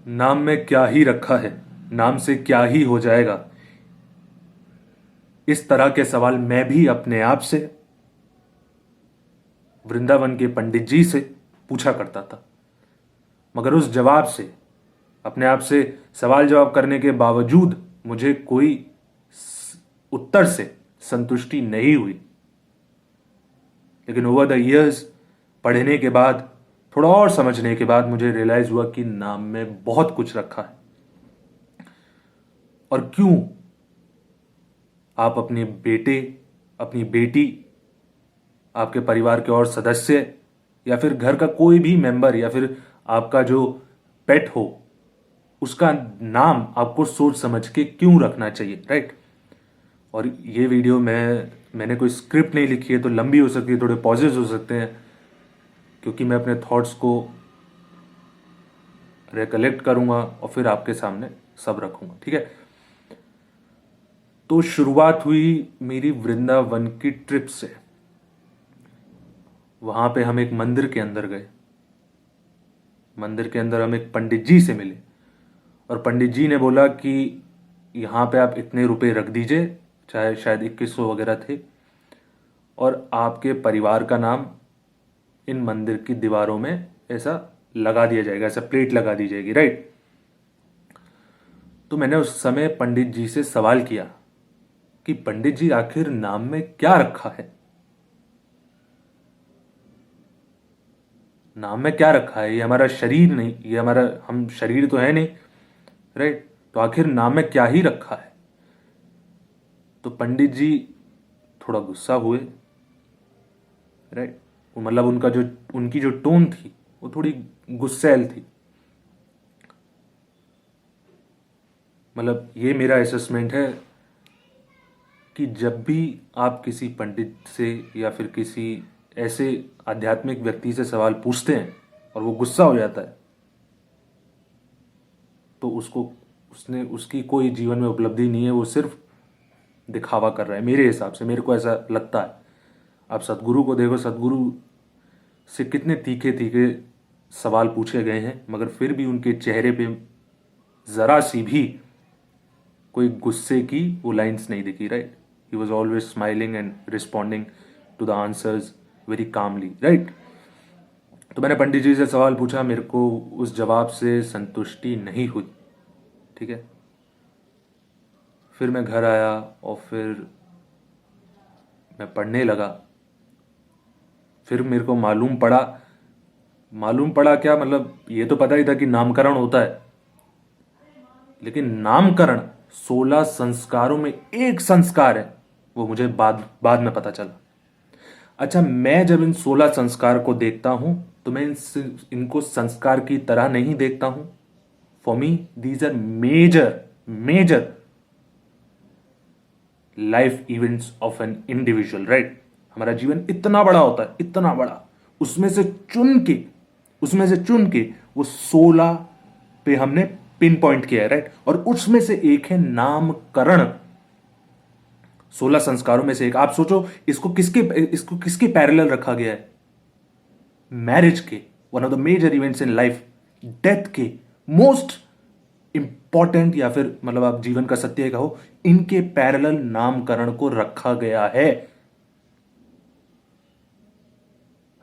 नाम में क्या ही रखा है, नाम से क्या ही हो जाएगा। इस तरह के सवाल मैं भी अपने आप से, वृंदावन के पंडित जी से पूछा करता था। मगर उस जवाब से, अपने आप से सवाल जवाब करने के बावजूद मुझे कोई उत्तर से संतुष्टि नहीं हुई। लेकिन ओवर द इयर्स, पढ़ने के बाद, थोड़ा और समझने के बाद मुझे रियलाइज हुआ कि नाम में बहुत कुछ रखा है। और क्यों आप अपने बेटे, अपनी बेटी, आपके परिवार के और सदस्य, या फिर घर का कोई भी मेंबर, या फिर आपका जो पेट हो, उसका नाम आपको सोच समझ के क्यों रखना चाहिए, राइट। और ये वीडियो मैंने कोई स्क्रिप्ट नहीं लिखी है, तो लंबी हो सकती है, थोड़े पॉजेज हो सकते हैं, क्योंकि मैं अपने थॉट्स को रिकलेक्ट करूंगा और फिर आपके सामने सब रखूंगा, ठीक है। तो शुरुआत हुई मेरी वृंदावन की ट्रिप से। वहां पे हम एक मंदिर के अंदर गए। मंदिर के अंदर हम एक पंडित जी से मिले, और पंडित जी ने बोला कि यहाँ पे आप इतने रुपए रख दीजिए, चाहे शायद 2100 वगैरह थे, और आपके परिवार का नाम इन मंदिर की दीवारों में ऐसा लगा दिया जाएगा, ऐसा प्लेट लगा दी जाएगी, राइट। तो मैंने उस समय पंडित जी से सवाल किया कि पंडित जी, आखिर नाम में क्या रखा है? नाम में क्या रखा है? ये हमारा शरीर नहीं, ये हमारा, हम शरीर तो है नहीं, राइट। तो आखिर नाम में क्या ही रखा है? तो पंडित जी थोड़ा गुस्सा हुए, राइट। मतलब उनकी जो टोन थी वो थोड़ी गुस्सैल थी। मतलब ये मेरा असेसमेंट है कि जब भी आप किसी पंडित से या फिर किसी ऐसे आध्यात्मिक व्यक्ति से सवाल पूछते हैं और वो गुस्सा हो जाता है, तो उसकी कोई जीवन में उपलब्धि नहीं है, वो सिर्फ दिखावा कर रहा है। मेरे हिसाब से, मेरे को ऐसा लगता है। आप सदगुरु को देखो, सदगुरु से कितने तीखे तीखे सवाल पूछे गए हैं, मगर फिर भी उनके चेहरे पे जरा सी भी कोई गुस्से की वो लाइंस नहीं दिखी, right. He was always smiling and responding to the answers very calmly, right. तो मैंने पंडित जी से सवाल पूछा, मेरे को उस जवाब से संतुष्टि नहीं हुई, ठीक है। फिर मैं घर आया और फिर मैं पढ़ने लगा। फिर मेरे को मालूम पड़ा क्या, मतलब ये तो पता ही था कि नामकरण होता है, लेकिन नामकरण 16 संस्कारों में एक संस्कार है, वो मुझे बाद बाद में पता चला। अच्छा, मैं जब इन 16 संस्कार को देखता हूं तो मैं इनको संस्कार की तरह नहीं देखता हूं। For me these are major major life events of an individual, right. हमारा जीवन इतना बड़ा होता है, इतना बड़ा, उसमें से चुन के वो 16 पे हमने पिन पॉइंट किया है, राइट। और उसमें से एक है नामकरण। 16 संस्कारों में से एक। आप सोचो, इसको किसके पैरेलल रखा गया है? मैरिज के, one of the major events in life, death के मोस्ट इंपॉर्टेंट, या फिर मतलब आप जीवन का सत्य कहो, इनके पैरेलल नामकरण को रखा गया है,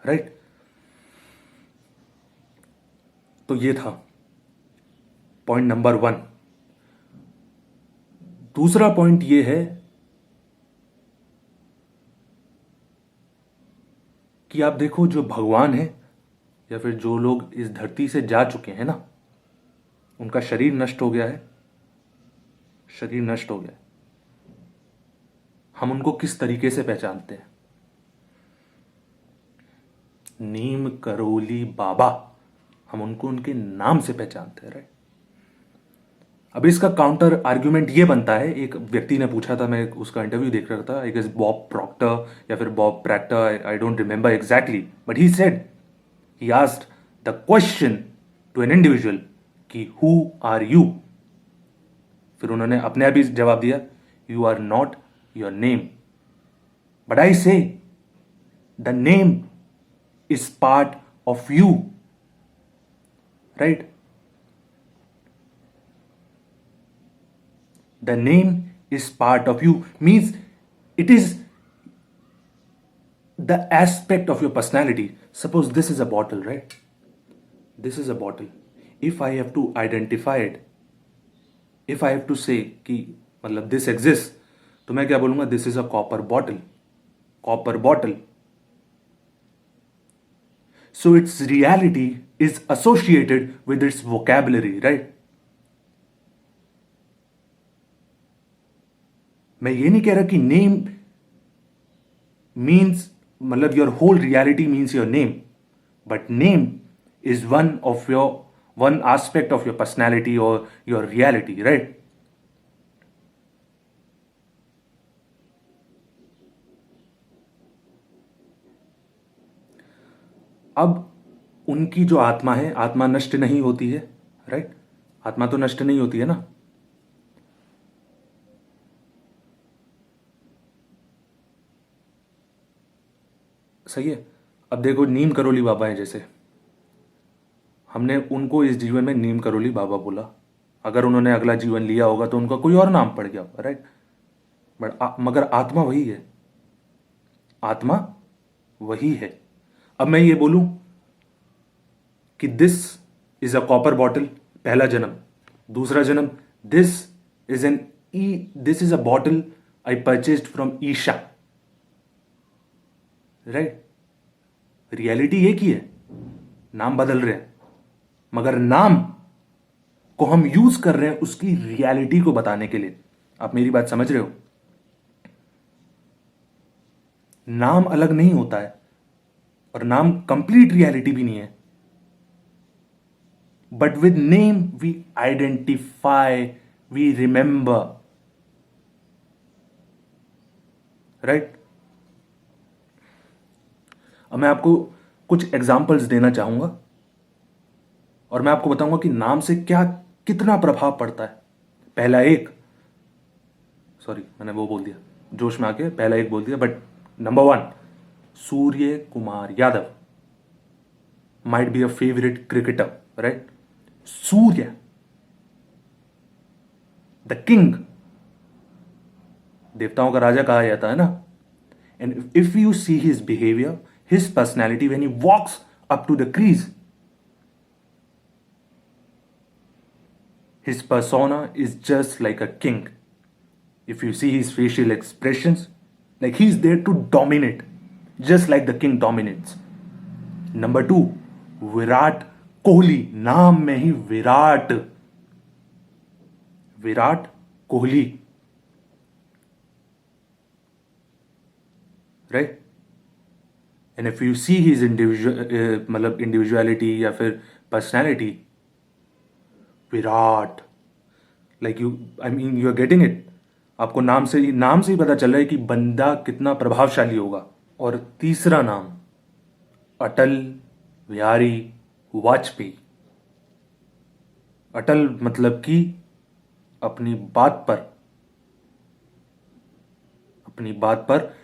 राइट। तो ये था पॉइंट नंबर 1। दूसरा पॉइंट ये है कि आप देखो, जो भगवान है या फिर जो लोग इस धरती से जा चुके हैं ना, उनका शरीर नष्ट हो गया है, शरीर नष्ट हो गया है। हम उनको किस तरीके से पहचानते हैं? नीम करोली बाबा, हम उनको उनके नाम से पहचानते हैं, राइट। अब इसका काउंटर आर्ग्यूमेंट ये बनता है, एक व्यक्ति ने पूछा था, मैं उसका इंटरव्यू देख रहा था, आई गेस बॉब प्रॉक्टर या फिर Bob Proctor, I don't remember exactly, but he said, he asked the question to an individual कि हु आर यू। फिर उन्होंने अपने आप ही जवाब दिया, you are not your name, but I say the name is part of you, right. The name is part of you, means it is the aspect of your personality. Suppose this is a bottle, right? This is a bottle. If I have to identify it, if I have to say कि मतलब this exists, तो मैं क्या बोलूंगा? This is a copper bottle. Copper bottle. So its reality is associated with its vocabulary, right? मैं ये नहीं कह रहा कि नेम मीन्स मतलब your whole reality means your name, but name is one aspect of your personality और your reality, right? अब उनकी जो आत्मा है, आत्मा नष्ट नहीं होती है, राइट? आत्मा तो नष्ट नहीं होती है ना। सही है। अब देखो, नीम करोली बाबा है, जैसे हमने उनको इस जीवन में नीम करोली बाबा बोला, अगर उन्होंने अगला जीवन लिया होगा तो उनका कोई और नाम पड़ गया होगा, राइट? मगर आत्मा वही है, आत्मा वही है। अब मैं ये बोलूं कि this is a copper bottle, पहला जन्म। दूसरा जन्म, this is a bottle I purchased from Isha, right? Reality एक ही है, नाम बदल रहे हैं, मगर नाम को हम यूज कर रहे हैं उसकी रियलिटी को बताने के लिए। आप मेरी बात समझ रहे हो? नाम अलग नहीं होता है और नाम कंप्लीट रियलिटी भी नहीं है, but with name we identify, we remember, right? अब मैं आपको कुछ एग्जाम्पल्स देना चाहूंगा और मैं आपको बताऊंगा कि नाम से क्या कितना प्रभाव पड़ता है। पहला एक, सॉरी मैंने वो बोल दिया, जोश में आके पहला एक बोल दिया, but number 1, Suryakumar Yadav might be a favourite cricketer, right? Surya, the king, देवताओं का राजा कहा जाता है ना। And if you see his behaviour, his personality when he walks up to the crease, his persona is just like a king. If you see his facial expressions, like he's there to dominate, just like the king dominates. Number 2, Virat Kohli, नाम में ही Virat, Virat Kohli, right? And if you see his मतलब individuality या फिर personality, Virat, like you, I mean you are getting it. आपको नाम से ही पता चल रहा है कि बंदा कितना प्रभावशाली होगा। और तीसरा नाम, अटल बिहारी वाजपेयी। अटल मतलब कि अपनी बात पर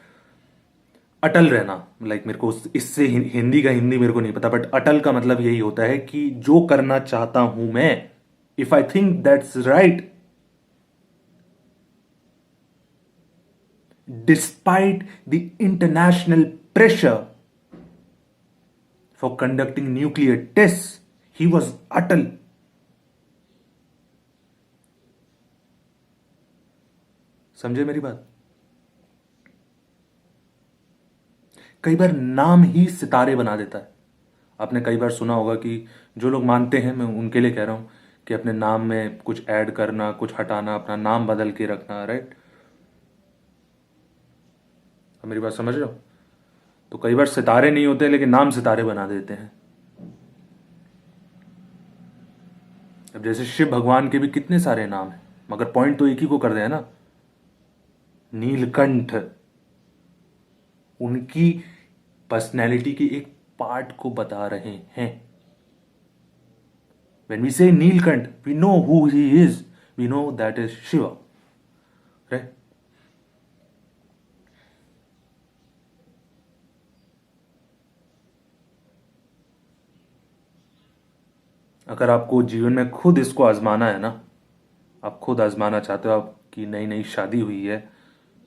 अटल रहना। लाइक मेरे को इससे हिंदी मेरे को नहीं पता, बट अटल का मतलब यही होता है कि जो करना चाहता हूं मैं, if I think that's right, despite the international pressure for conducting nuclear test, he was Atal. समझे मेरी बात? कई बार नाम ही सितारे बना देता है। आपने कई बार सुना होगा कि जो लोग मानते हैं, मैं उनके लिए कह रहा हूं, कि अपने नाम में कुछ ऐड करना, कुछ हटाना, अपना नाम बदल के रखना, राइट? अब मेरी बात समझ रहे हो? तो कई बार सितारे नहीं होते लेकिन नाम सितारे बना देते हैं। अब जैसे शिव भगवान के भी कितने सारे नाम हैं, मगर पॉइंट तो एक ही को कर दिया ना, नीलकंठ। उनकी पर्सनैलिटी के एक पार्ट को बता रहे हैं। When we say Neelkant, we know who he is. We know that is Shiva, right? अगर आपको जीवन में खुद इसको आजमाना है ना, आप खुद आजमाना चाहते हो, आप आपकी नई नई शादी हुई है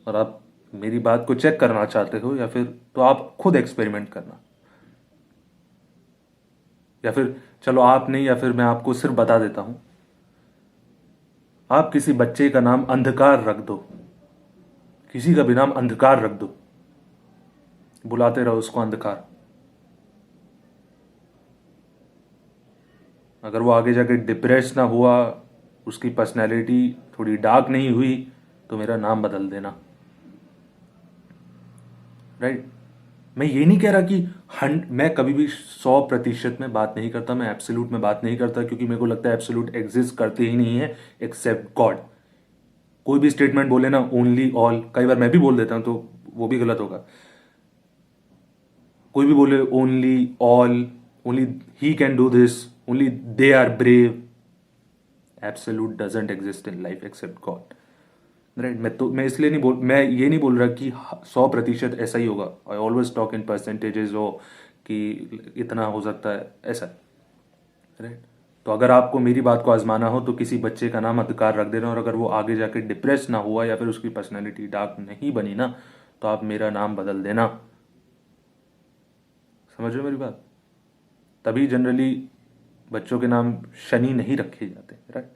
और आप मेरी बात को चेक करना चाहते हो, या फिर तो आप खुद एक्सपेरिमेंट करना, या फिर चलो आप नहीं, या फिर मैं आपको सिर्फ बता देता हूं, आप किसी बच्चे का नाम अंधकार रख दो, किसी का भी नाम अंधकार रख दो, बुलाते रहो उसको अंधकार। अगर वो आगे जाके डिप्रेस ना हुआ, उसकी पर्सनैलिटी थोड़ी डार्क नहीं हुई, तो मेरा नाम बदल देना। राइट? मैं ये नहीं कह रहा कि मैं कभी भी 100% में बात नहीं करता, मैं एब्सोल्यूट में बात नहीं करता, क्योंकि मेरे को लगता है एब्सोल्यूट एग्जिस्ट करते ही नहीं है एक्सेप्ट गॉड। कोई भी स्टेटमेंट बोले ना ओनली ऑल, कई बार मैं भी बोल देता हूं तो वो भी गलत होगा। कोई भी बोले only all, only he can do this, only they are brave, absolute doesn't exist in life except God. Right? मैं इसलिए नहीं बोल, मैं ये नहीं बोल रहा कि 100% ऐसा ही होगा। I always talk in percentages, हो कि इतना हो सकता है ऐसा। राइट? तो अगर आपको मेरी बात को आजमाना हो तो किसी बच्चे का नाम अधिकार रख देना, और अगर वो आगे जाके डिप्रेस ना हुआ या फिर उसकी पर्सनैलिटी डार्क नहीं बनी ना, तो आप मेरा नाम बदल देना। समझ रहे हो मेरी बात? तभी जनरली बच्चों के नाम शनि नहीं रखे जाते। राइट?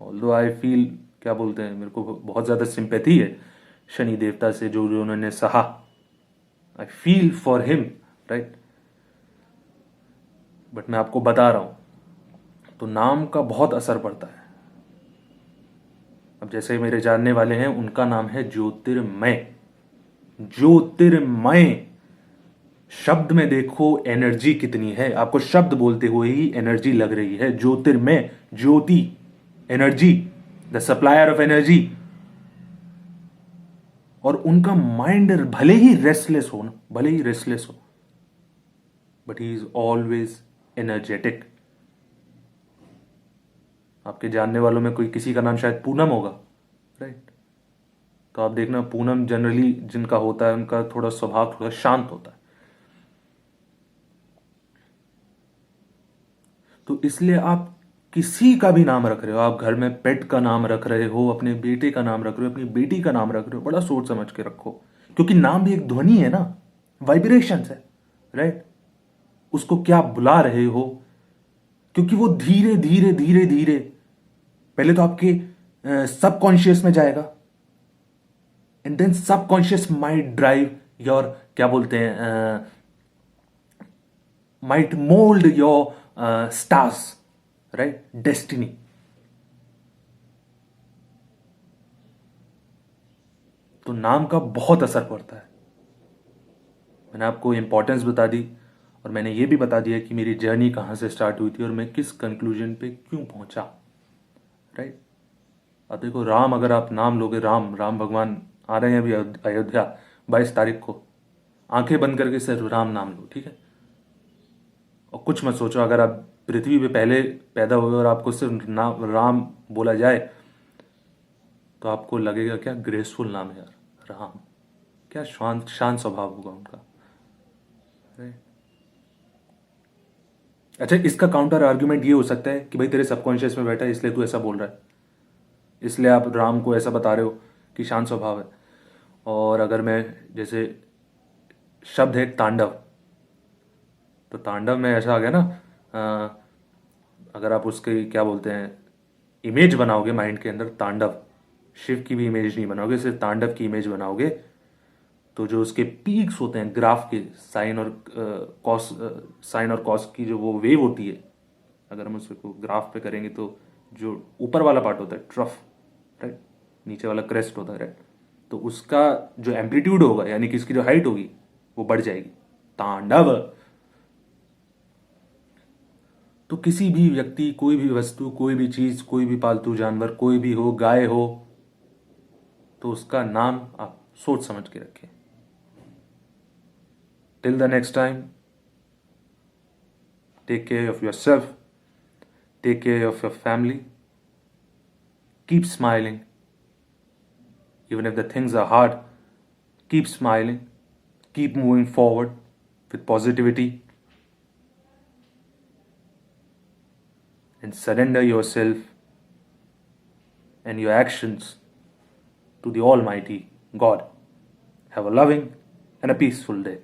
ऑल्दो आई फील, क्या बोलते हैं, मेरे को बहुत ज़्यादा सिंपैथी है शनि देवता से, जो जो उन्होंने सहा। I feel for him. Right? But मैं आपको बता रहा हूं, तो नाम का बहुत असर पड़ता है। अब जैसे मेरे जानने वाले हैं, उनका नाम है ज्योतिर्मय। ज्योतिर्मय शब्द में देखो एनर्जी कितनी है, आपको शब्द बोलते हुए ही एनर्जी लग रही है। Jyotirmay, Jyoti, energy, the supplier of energy. और उनका माइंड भले ही रेस्टलेस हो ना, भले ही रेस्टलेस हो, but he is always energetic. आपके जानने वालों में कोई किसी का नाम शायद पूनम होगा। राइट? तो आप देखना, पूनम जनरली जिनका होता है उनका थोड़ा स्वभाव थोड़ा शांत होता है। तो इसलिए आप किसी का भी नाम रख रहे हो, आप घर में पेट का नाम रख रहे हो, अपने बेटे का नाम रख रहे हो, अपनी बेटी का नाम रख रहे हो, बड़ा सोच समझ के रखो, क्योंकि नाम भी एक ध्वनि है ना, वाइब्रेशन है। राइट? उसको क्या बुला रहे हो, क्योंकि वो धीरे धीरे धीरे धीरे पहले तो आपके सबकॉन्शियस में जाएगा, and then subconscious might drive your, क्या बोलते हैं, might mould your stars, right, destiny. तो नाम का बहुत असर पड़ता है। मैंने आपको इंपॉर्टेंस बता दी, और मैंने ये भी बता दिया कि मेरी जर्नी कहाँ से स्टार्ट हुई थी और मैं किस कंक्लूजन पे क्यों पहुंचा। राइट? अब देखो, राम, अगर आप नाम लोगे, राम, राम भगवान आ रहे हैं अभी अयोध्या 22 तारीख को, आंखें बंद करके सिर्फ राम नाम लो, ठीक है? और कुछ मत सोचो, अगर आप पृथ्वी पे पहले पैदा हुए और आपको सिर्फ नाम राम बोला जाए, तो आपको लगेगा क्या ग्रेसफुल नाम है यार, राम, क्या शांत शांत स्वभाव होगा उनका। Right? अच्छा, इसका काउंटर आर्ग्यूमेंट ये हो सकता है कि भाई तेरे सबकॉन्शियस में बैठा है इसलिए तू ऐसा बोल रहा है, इसलिए आप राम को ऐसा बता रहे हो कि शांत स्वभाव है। और अगर मैं, जैसे शब्द है तांडव, तो तांडव में ऐसा आ गया ना, अगर आप उसके क्या बोलते हैं इमेज बनाओगे माइंड के अंदर, तांडव, शिव की भी इमेज नहीं बनाओगे, सिर्फ तांडव की इमेज बनाओगे, तो जो उसके पीक्स होते हैं ग्राफ के, साइन और कॉस, साइन और कॉस की जो वो वेव होती है, अगर हम उसको ग्राफ पे करेंगे तो जो ऊपर वाला पार्ट होता है ट्रफ, राइट, नीचे वाला क्रेस्ट होता है, राइट, तो उसका जो एम्पलीट्यूड होगा, यानी कि इसकी जो हाइट होगी वो बढ़ जाएगी। तांडव। तो किसी भी व्यक्ति, कोई भी वस्तु, कोई भी चीज, कोई भी पालतू जानवर, कोई भी हो, गाय हो, तो उसका नाम आप सोच समझ के रखें। Till the next time, take care of yourself, take care of your family, keep smiling, even if the things are hard, keep smiling, keep moving forward with positivity, and surrender yourself and your actions to the Almighty God. Have a loving and a peaceful day.